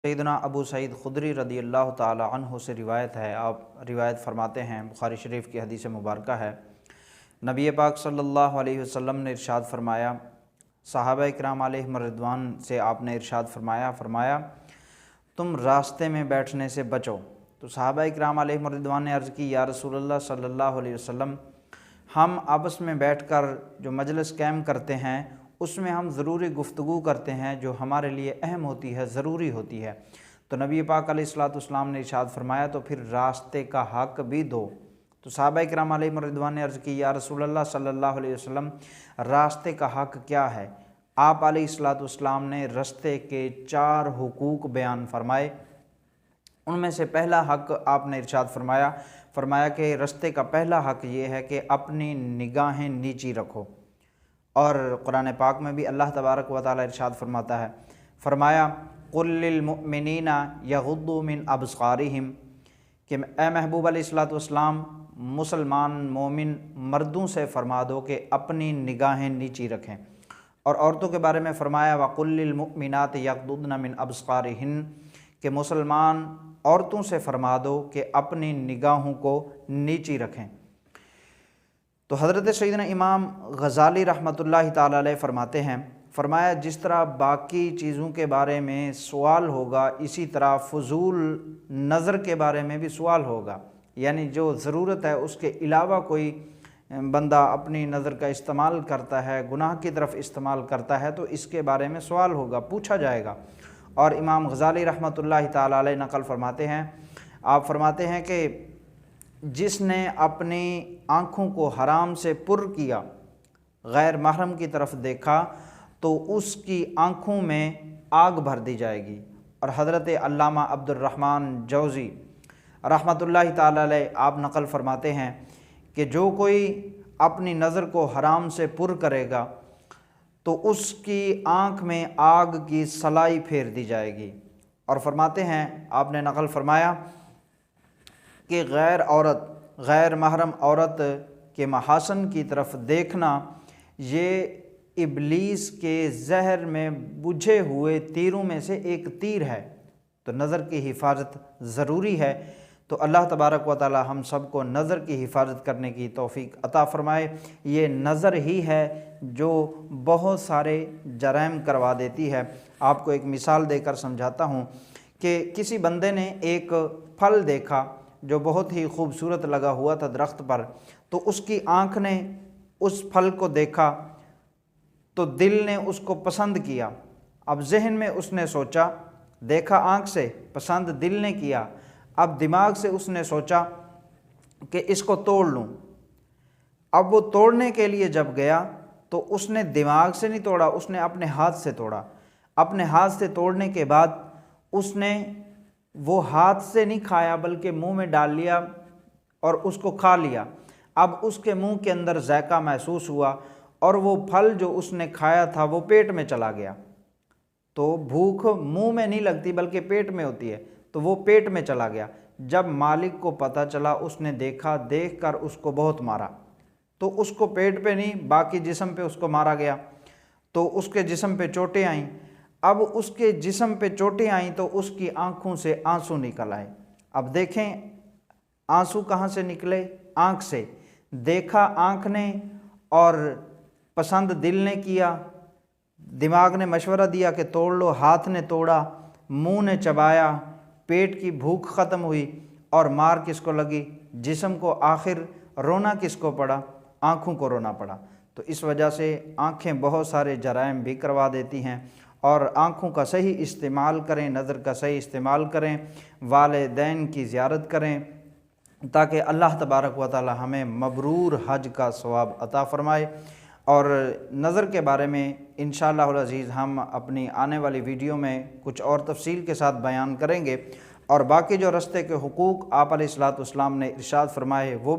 سیدنا ابو سعید خدری رضی اللہ تعالی عنہ سے روایت ہے، آپ روایت فرماتے ہیں، بخاری شریف کی حدیث مبارکہ ہے، نبی پاک صلی اللہ علیہ وسلم نے ارشاد فرمایا، صحابہ کرام علیہم رضوان سے آپ نے ارشاد فرمایا تم راستے میں بیٹھنے سے بچو۔ تو صحابہ کرام علیہم رضوان نے عرض کی، یا رسول اللہ صلی اللہ علیہ وسلم، ہم آپس میں بیٹھ کر جو مجلس قائم کرتے ہیں اس میں ہم ضروری گفتگو کرتے ہیں جو ہمارے لیے اہم ہوتی ہے، ضروری ہوتی ہے۔ تو نبی پاک علیہ الصلوۃ والسلام نے ارشاد فرمایا تو پھر راستے کا حق بھی دو۔ تو صحابہ کرام علیہم رضوان نے عرض کی، یا رسول اللہ صلی اللہ علیہ وسلم، راستے کا حق کیا ہے؟ آپ علیہ الصلوۃ والسلام نے راستے کے 4 حقوق بیان فرمائے۔ ان میں سے پہلا حق آپ نے ارشاد فرمایا کہ راستے کا پہلا حق یہ ہے کہ اپنی نگاہیں نیچی رکھو، اور قرآن پاک میں بھی اللہ تبارک و تعالی ارشاد فرماتا ہے، فرمایا قُل لِّلْمُؤْمِنِينَ يَغُضُّوا مِنْ أَبْصَارِهِمْ، کہ اے محبوب علیہ الصلوۃ والسلام مسلمان مومن مردوں سے فرما دو کہ اپنی نگاہیں نیچی رکھیں، اور عورتوں کے بارے میں فرمایا وَقُل لِّلْمُؤْمِنَاتِ يَغْضُضْنَ مِنْ أَبْصَارِهِنَّ، کہ مسلمان عورتوں سے فرما دو کہ اپنی نگاہوں کو نیچی رکھیں۔ تو حضرت سیدنا امام غزالی رحمۃ اللہ تعالی علیہ فرماتے ہیں، فرمایا جس طرح باقی چیزوں کے بارے میں سوال ہوگا اسی طرح فضول نظر کے بارے میں بھی سوال ہوگا، یعنی جو ضرورت ہے اس کے علاوہ کوئی بندہ اپنی نظر کا استعمال کرتا ہے، گناہ کی طرف استعمال کرتا ہے، تو اس کے بارے میں سوال ہوگا، پوچھا جائے گا۔ اور امام غزالی رحمۃ اللہ تعالی علیہ نقل فرماتے ہیں، آپ فرماتے ہیں کہ جس نے اپنی آنکھوں کو حرام سے پر کیا، غیر محرم کی طرف دیکھا، تو اس کی آنکھوں میں آگ بھر دی جائے گی۔ اور حضرت علامہ عبد الرحمن جوزی رحمۃ اللہ تعالی علیہ آپ نقل فرماتے ہیں کہ جو کوئی اپنی نظر کو حرام سے پر کرے گا تو اس کی آنکھ میں آگ کی سلائی پھیر دی جائے گی۔ اور فرماتے ہیں، آپ نے نقل فرمایا کہ غیر محرم عورت کے محاسن کی طرف دیکھنا یہ ابلیس کے زہر میں بجھے ہوئے تیروں میں سے ایک تیر ہے، تو نظر کی حفاظت ضروری ہے۔ تو اللہ تبارک و تعالی ہم سب کو نظر کی حفاظت کرنے کی توفیق عطا فرمائے۔ یہ نظر ہی ہے جو بہت سارے جرائم کروا دیتی ہے۔ آپ کو ایک مثال دے کر سمجھاتا ہوں کہ کسی بندے نے ایک پھل دیکھا جو بہت ہی خوبصورت لگا ہوا تھا درخت پر، تو اس کی آنکھ نے اس پھل کو دیکھا تو دل نے اس کو پسند کیا۔ اب ذہن میں اس نے سوچا، دیکھا آنکھ سے، پسند دل نے کیا، اب دماغ سے اس نے سوچا کہ اس کو توڑ لوں۔ اب وہ توڑنے کے لیے جب گیا تو اس نے دماغ سے نہیں توڑا، اس نے اپنے ہاتھ سے توڑا۔ اپنے ہاتھ سے توڑنے کے بعد اس نے وہ ہاتھ سے نہیں کھایا بلکہ منہ میں ڈال لیا اور اس کو کھا لیا۔ اب اس کے منہ کے اندر ذائقہ محسوس ہوا اور وہ پھل جو اس نے کھایا تھا وہ پیٹ میں چلا گیا۔ تو بھوک منہ میں نہیں لگتی بلکہ پیٹ میں ہوتی ہے، تو وہ پیٹ میں چلا گیا۔ جب مالک کو پتہ چلا، اس نے دیکھا، دیکھ کر اس کو بہت مارا، تو اس کو پیٹ پہ نہیں باقی جسم پہ اس کو مارا گیا، تو اس کے جسم پہ چوٹیں آئیں۔ اب اس کے جسم پہ چوٹیں آئیں تو اس کی آنکھوں سے آنسو نکل آئے۔ اب دیکھیں آنسو کہاں سے نکلے؟ آنکھ سے۔ دیکھا آنکھ نے اور پسند دل نے کیا، دماغ نے مشورہ دیا کہ توڑ لو، ہاتھ نے توڑا، منہ نے چبایا، پیٹ کی بھوک ختم ہوئی، اور مار کس کو لگی؟ جسم کو۔ آخر رونا کس کو پڑا؟ آنکھوں کو رونا پڑا۔ تو اس وجہ سے آنکھیں بہت سارے جرائم بھی کروا دیتی ہیں، اور آنکھوں کا صحیح استعمال کریں، نظر کا صحیح استعمال کریں، والدین کی زیارت کریں تاکہ اللہ تبارک و تعالی ہمیں مبرور حج کا ثواب عطا فرمائے۔ اور نظر کے بارے میں انشاءاللہ العزیز ہم اپنی آنے والی ویڈیو میں کچھ اور تفصیل کے ساتھ بیان کریں گے، اور باقی جو راستے کے حقوق آپ علیہ الصلوۃ والسلام نے ارشاد فرمائے وہ بھی